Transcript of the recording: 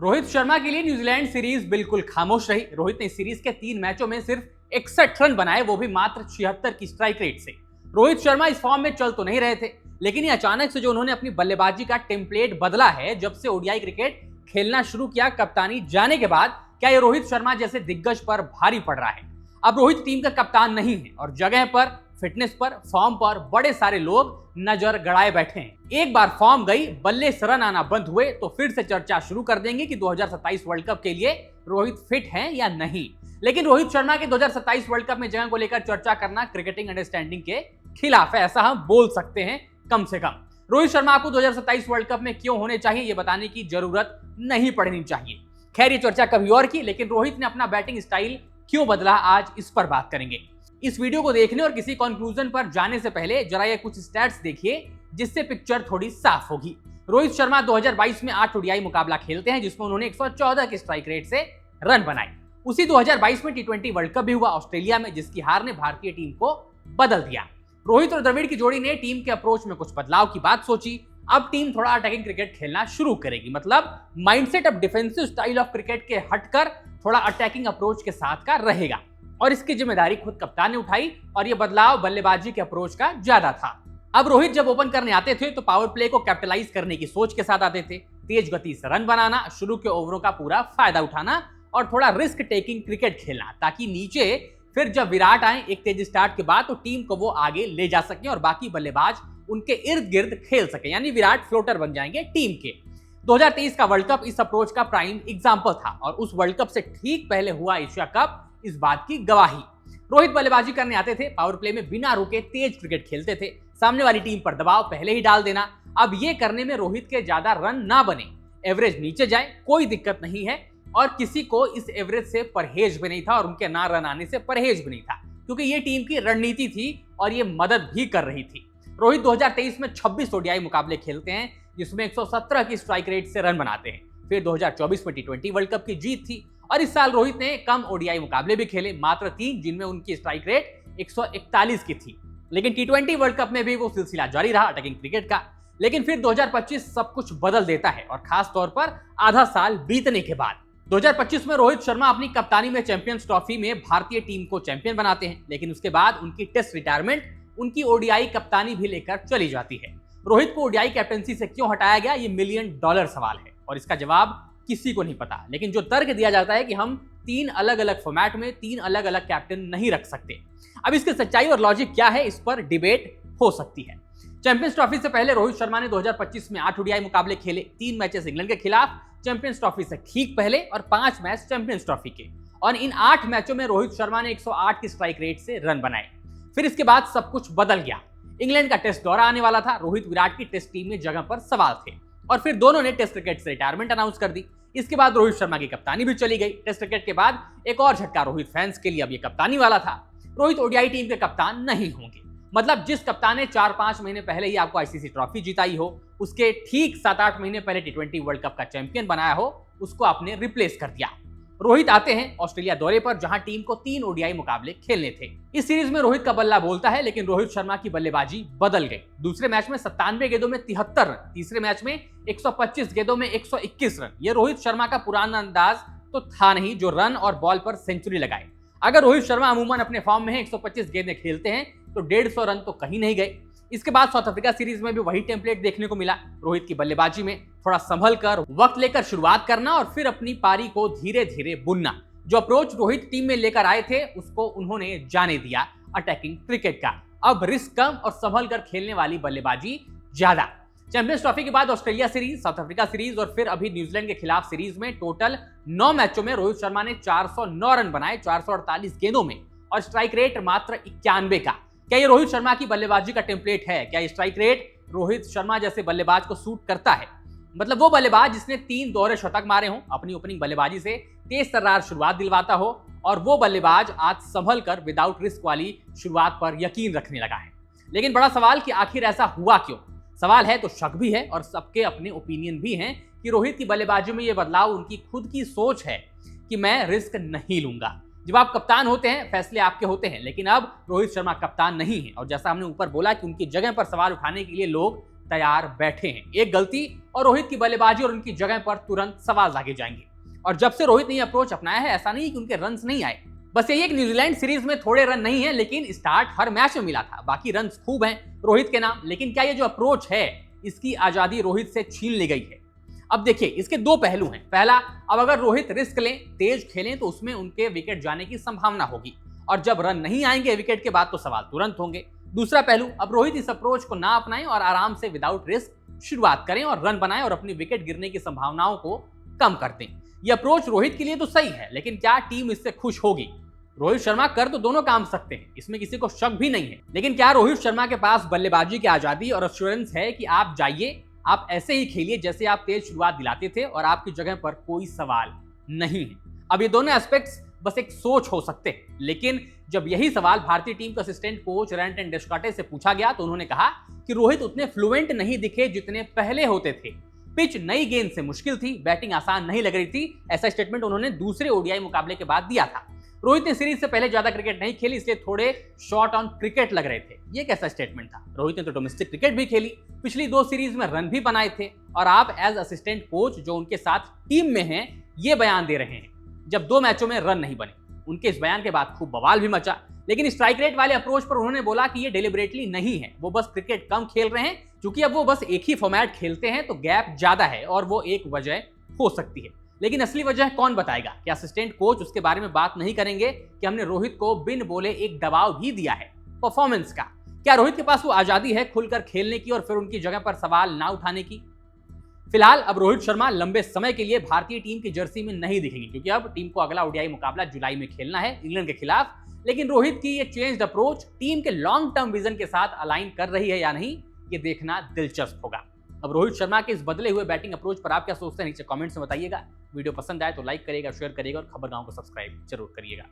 रोहित शर्मा के लिए New Zealand series बिल्कुल खामोश रही। रोहित ने सीरीज के 3 मैचों में सिर्फ 61 रन बनाए, वो भी मात्र 76 की स्ट्राइक रेट से। रोहित शर्मा इस फॉर्म में चल तो नहीं रहे थे, लेकिन ये अचानक से जो उन्होंने अपनी बल्लेबाजी का टेम्पलेट बदला है, जब से ओडीआई क्रिकेट खेलना शुरू किया कप्तानी जाने के बाद, क्या ये रोहित शर्मा जैसे दिग्गज पर भारी पड़ रहा है। अब रोहित टीम का कप्तान नहीं है और जगह पर, फिटनेस पर, फॉर्म पर बड़े सारे लोग नजर गड़ाए बैठे हैं। एक बार फॉर्म गई, बल्ले से रन आना बंद हुए तो फिर से चर्चा शुरू कर देंगे कि 2027 वर्ल्ड कप के लिए रोहित फिट हैं या नहीं। लेकिन रोहित शर्मा के 2027 वर्ल्ड कप में जगह को लेकर चर्चा करना क्रिकेटिंग अंडरस्टैंडिंग के खिलाफ है, ऐसा हम बोल सकते हैं। कम से कम रोहित शर्मा को 2027 वर्ल्ड कप में क्यों होने चाहिए ये बताने की जरूरत नहीं पड़नी चाहिए। खैर, ये चर्चा कभी और की, लेकिन रोहित ने अपना बैटिंग स्टाइल क्यों बदला, आज इस पर बात करेंगे। इस वीडियो को देखने और किसी कंक्लूजन पर जाने से पहले जरा ये कुछ स्टैट्स देखिए, जिससे पिक्चर थोड़ी साफ होगी। रोहित शर्मा 2022 में 8 ओडीआई मुकाबला खेलते हैं, जिसमें उन्होंने 114 की स्ट्राइक रेट से रन बनाए। उसी 2022 में टी20 वर्ल्ड कप भी हुआ ऑस्ट्रेलिया में, जिसकी हार ने भारतीय टीम को बदल दिया। रोहित और द्रविड़ की जोड़ी ने टीम के अप्रोच में कुछ बदलाव की बात सोची। अब टीम थोड़ा अटैकिंग क्रिकेट खेलना शुरू करेगी, मतलब माइंडसेट अब डिफेंसिव स्टाइल ऑफ क्रिकेट के हटकर थोड़ा अटैकिंग अप्रोच के साथ का रहेगा, और इसकी जिम्मेदारी खुद कप्तान ने उठाई। और यह बदलाव बल्लेबाजी के अप्रोच का ज्यादा था। अब रोहित जब ओपन करने आते थे तो पावर प्ले को कैपिटलाइज करने की सोच के साथ आते थे। तेज गति से रन बनाना, शुरू के ओवरों का पूरा फायदा उठाना और थोड़ा रिस्क टेकिंग क्रिकेट खेलना, ताकि नीचे फिर जब विराट आए एक तेज स्टार्ट के बाद तो टीम को वो आगे ले जा सके और बाकी बल्लेबाज उनके इर्द गिर्द खेल सके, यानी विराट फ्लोटर बन जाएंगे टीम के। 2023 का वर्ल्ड कप इस अप्रोच का प्राइम एग्जाम्पल था, और उस वर्ल्ड कप से ठीक पहले हुआ एशिया कप इस बात की गवाही। रोहित बल्लेबाजी करने आते थे, पावर प्ले में बिना रुके तेज क्रिकेट खेलते थे, सामने वाली टीम पर दबाव पहले ही डाल देना। अब ये करने में रोहित के ज्यादा रन ना बने, एवरेज नीचे जाए, कोई दिक्कत नहीं है, और किसी को इस एवरेज से परहेज भी नहीं था और उनके ना रन आने से परहेज भी नहीं था, क्योंकि ये टीम की रणनीति थी और ये मदद भी कर रही थी। रोहित 2023 में 26 ओडीआई मुकाबले खेलते हैं, जिसमें 117 की स्ट्राइक रेट से रन बनाते हैं। फिर 2024 में टी20 वर्ल्ड कप की जीत थी, और इस साल रोहित ने कम ओडीआई मुकाबले भी खेले, मात्र 3, जिनमें उनकी स्ट्राइक रेट 141 की थी। लेकिन टी20 वर्ल्ड कप में भी वो सिलसिला जारी रहा अटैकिंग क्रिकेट का। लेकिन फिर 2025 सब कुछ बदल देता है, और खास तौर पर आधा साल बीतने के बाद 2025 में रोहित शर्मा अपनी कप्तानी में चैंपियंस ट्रॉफी में भारतीय टीम को चैंपियन बनाते हैं। लेकिन उसके बाद उनकी टेस्ट रिटायरमेंट उनकी ओडीआई कप्तानी भी लेकर चली जाती है। रोहित को ओडीआई कैप्टनसी से क्यों हटाया गया, ये $1 मिलियन सवाल है, और इसका जवाब किसी को नहीं पता। लेकिन जो तर्क दिया जाता है कि हम 3 अलग अलग फॉर्मेट में 3 अलग अलग कैप्टन नहीं रख सकते। अब इसकी सच्चाई और लॉजिक क्या है, इस पर डिबेट हो सकती है। चैंपियंस ट्रॉफी से पहले रोहित शर्मा ने 2025 में 8 ओडीआई मुकाबले खेले, 3 मैचेस इंग्लैंड के खिलाफ चैंपियंस ट्रॉफी से ठीक पहले और 5 मैच चैंपियंस ट्रॉफी के, और इन 8 मैचों में रोहित शर्मा ने 108 की स्ट्राइक रेट से रन बनाए। फिर इसके बाद सब कुछ बदल गया। इंग्लैंड का टेस्ट दौरा आने वाला था, रोहित विराट की टेस्ट टीम में जगह पर सवाल थे, और फिर दोनों ने टेस्ट क्रिकेट से रिटायरमेंट अनाउंस कर दी। इसके बाद रोहित शर्मा की कप्तानी भी चली गई। टेस्ट क्रिकेट के बाद एक और झटका रोहित फैंस के लिए, अब ये कप्तानी वाला था। रोहित ओडीआई टीम के कप्तान नहीं होंगे, मतलब जिस कप्तान ने 4-5 महीने पहले ही आपको आईसीसी ट्रॉफी जिताई हो, उसके ठीक 7-8 महीने पहले टी20 वर्ल्ड कप का चैंपियन बनाया हो, उसको आपने रिप्लेस कर दिया। रोहित आते हैं ऑस्ट्रेलिया दौरे पर, जहां टीम को 3 ओडीआई मुकाबले खेलने थे। इस सीरीज में रोहित का बल्ला बोलता है, लेकिन रोहित शर्मा की बल्लेबाजी बदल गई। दूसरे मैच में 97 गेंदों में 73 रन, तीसरे मैच में 125 गेंदों में 121 रन। ये रोहित शर्मा का पुराना अंदाज तो था नहीं, जो रन और बॉल पर सेंचुरी लगाए। अगर रोहित शर्मा अमूमन अपने फॉर्म में 125 गेंदें खेलते हैं तो 150 रन तो कहीं नहीं गए। इसके बाद साउथ अफ्रीका सीरीज में भी वही टेम्पलेट देखने को मिला। रोहित की बल्लेबाजी में थोड़ा संभल कर, वक्त लेकर शुरुआत करना और फिर अपनी पारी को धीरे धीरे बुनना। जो अप्रोच रोहित टीम में लेकर आए थे, उसको उन्होंने जाने दिया अटैकिंग क्रिकेट का। अब रिस्क कम और संभल कर खेलने वाली बल्लेबाजी ज्यादा। चैंपियंस ट्रॉफी के बाद Australia series, south Africa series और फिर अभी न्यूजीलैंड के खिलाफ सीरीज में टोटल 9 मैचों में रोहित शर्मा ने 409 रन बनाए 448 गेंदों में, और स्ट्राइक रेट मात्र 91 का। क्या ये रोहित शर्मा की बल्लेबाजी का टेम्पलेट है? क्या स्ट्राइक रेट रोहित शर्मा जैसे बल्लेबाज को सूट करता है? मतलब वो बल्लेबाज जिसने 3 दोहरे शतक मारे हों, अपनी ओपनिंग बल्लेबाजी से तेज तर्रार शुरुआत दिलवाता हो, और वो बल्लेबाज आज संभल कर विदाउट रिस्क वाली शुरुआत पर यकीन रखने लगा है। लेकिन बड़ा सवाल कि आखिर ऐसा हुआ क्यों? सवाल है तो शक भी है, और सबके अपने ओपिनियन भी हैं कि रोहित की बल्लेबाजी में ये बदलाव उनकी खुद की सोच है कि मैं रिस्क नहीं लूंगा। जब आप कप्तान होते हैं, फैसले आपके होते हैं, लेकिन अब रोहित शर्मा कप्तान नहीं है, और जैसा हमने ऊपर बोला कि उनकी जगह पर सवाल उठाने के लिए लोग तैयार बैठे हैं। एक गलती और रोहित की बल्लेबाजी और उनकी जगह पर तुरंत सवाल दागे जाएंगे। और जब से रोहित ने यह अप्रोच अपनाया है, ऐसा नहीं कि उनके रन्स नहीं आए, बस यही एक न्यूजीलैंड सीरीज में थोड़े रन नहीं है, लेकिन स्टार्ट हर मैच में मिला था। बाकी रन्स खूब हैं रोहित के नाम, लेकिन क्या ये जो अप्रोच है इसकी आजादी रोहित से छीन ली गई है? अब देखिए, इसके दो पहलू हैं। पहला, अब अगर रोहित रिस्क लें, तेज खेलें, तो उसमें उनके विकेट जाने की संभावना होगी, और जब रन नहीं आएंगे विकेट के बाद तो सवाल तुरंत होंगे। दूसरा पहलू, अब रोहित इस अप्रोच को ना अपनाएं और आराम से विदाउट रिस्क शुरुआत करें और रन बनाएं और अपनी विकेट गिरने की संभावनाओं को कम कर दें। यह अप्रोच रोहित के लिए तो सही है, लेकिन क्या टीम इससे खुश होगी? रोहित शर्मा कर तो दोनों काम सकते हैं, इसमें किसी को शक भी नहीं है, लेकिन क्या रोहित शर्मा के पास बल्लेबाजी की आजादी और एश्योरेंस है कि आप जाइए, आप ऐसे ही खेलिए जैसे आप तेज शुरुआत दिलाते थे और आपकी जगह पर कोई सवाल नहीं है? अब ये दोनों एस्पेक्ट्स बस एक सोच हो सकते हैं, लेकिन जब यही सवाल भारतीय टीम के असिस्टेंट कोच रैंटन डेस्काटे से पूछा गया तो उन्होंने कहा कि रोहित उतने फ्लुएंट नहीं दिखे जितने पहले होते थे। पिच नई गेंद से मुश्किल थी, बैटिंग आसान नहीं लग रही थी, ऐसा स्टेटमेंट उन्होंने दूसरे ओडीआई मुकाबले के बाद दिया था। रोहित ने सीरीज से पहले ज्यादा क्रिकेट नहीं खेली, इसलिए थोड़े शॉर्ट ऑन क्रिकेट लग रहे थे। ये कैसा स्टेटमेंट था? रोहित ने तो डोमेस्टिक क्रिकेट भी खेली, पिछली 2 सीरीज में रन भी बनाए थे, और आप एज असिस्टेंट कोच जो उनके साथ टीम में हैं ये बयान दे रहे हैं जब 2 मैचों में रन नहीं बने। उनके इस बयान के बाद खूब बवाल भी मचा, लेकिन स्ट्राइक रेट वाले अप्रोच पर उन्होंने बोला कि ये डेलिबरेटली नहीं है, वो बस क्रिकेट कम खेल रहे हैं, क्योंकि अब वो बस एक ही फॉर्मेट खेलते हैं तो गैप ज्यादा है और वो एक वजह हो सकती है। लेकिन असली वजह कौन बताएगा? क्या असिस्टेंट कोच उसके बारे में बात नहीं करेंगे कि हमने रोहित को बिन बोले एक दबाव भी दिया है परफॉर्मेंस का? क्या रोहित के पास वो आजादी है खुलकर खेलने की और फिर उनकी जगह पर सवाल ना उठाने की? फिलहाल अब रोहित शर्मा लंबे समय के लिए भारतीय टीम की जर्सी में नहीं दिखेंगे, क्योंकि अब टीम को अगला ओडीआई मुकाबला जुलाई में खेलना है इंग्लैंड के खिलाफ। लेकिन रोहित की ये चेंज्ड अप्रोच टीम के लॉन्ग टर्म विजन के साथ अलाइन कर रही है या नहीं, ये देखना दिलचस्प होगा। अब रोहित शर्मा के इस बदले हुए बैटिंग अप्रोच पर आप क्या सोचते हैं, नीचे कमेंट्स में बताइएगा। वीडियो पसंद आए तो लाइक करिएगा, शेयर करिएगा और खबरगांव को सब्सक्राइब जरूर करिएगा।